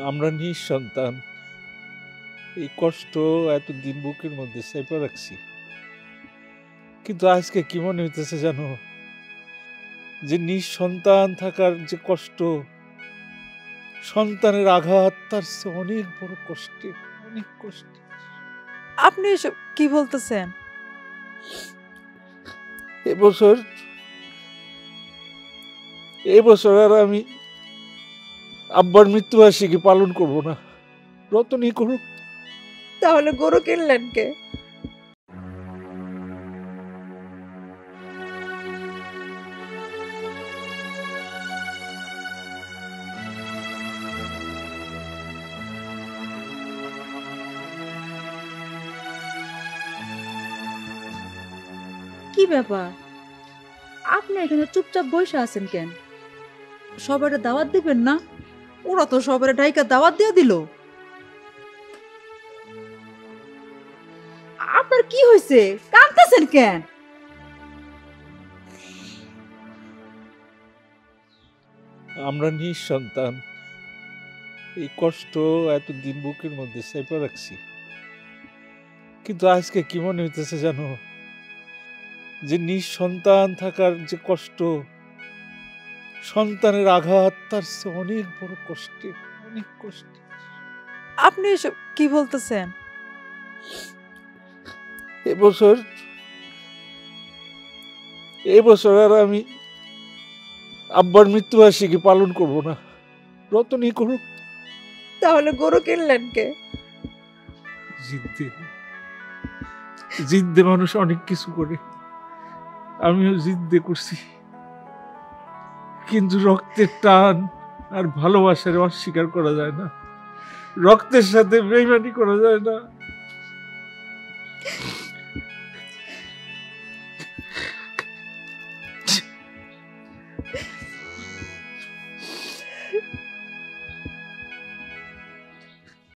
আমরা নিঃসন্তান এই কষ্ট এতদিন বুকের মধ্যে চেপে রাখছি, কিন্তু আজকে কি মনে হইতেছে জানো, যে নিঃসন্তান থাকার যে কষ্ট, সন্তানের আঘাত তার চেয়ে অনেক বড় কষ্টের, অনেক কষ্ট। আপনি এসব কি বলতেছেন? এবছর আর আমি আব্বার মৃত্যুবার্ষিকী পালন করব না, রতনই করুক। তাহলে গরু কিনলেন কে? কি ব্যাপার, আপনি এখানে চুপচাপ বসে আছেন কেন? সবারে দাওয়াত দিবেন না? ওরা তো সবারে ডাইকা দাওয়াত দিয়ে দিল। আপনার কি হয়েছে, কাঁদতেছেন কেন? আমরা নিঃসন্তান এই কষ্ট এতদিন বুকের মধ্যে চেপে রাখছি, কিন্তু আজকে কি মনে হইতেছে জানো, যে নিঃসন্তান থাকার যে কষ্ট, সন্তানের আঘাত তার চেয়ে অনেক বড় কষ্টের, অনেক কষ্ট। আপনি এসব কি বলতেছেন? এবছর আর আমি আব্বার মৃত্যুবার্ষিকী পালন করব না, রতনই করুক। তাহলে গরু কিনলেন কে? জিদ্দে জিদ্দে মানুষ অনেক কিছু করে, আমিও জিদ্দে করছি, কিন্তু রক্তের টান আর ভালোবাসার অস্বীকার করা যায় না, রক্তের সাথে বেইমানি করা যায় না।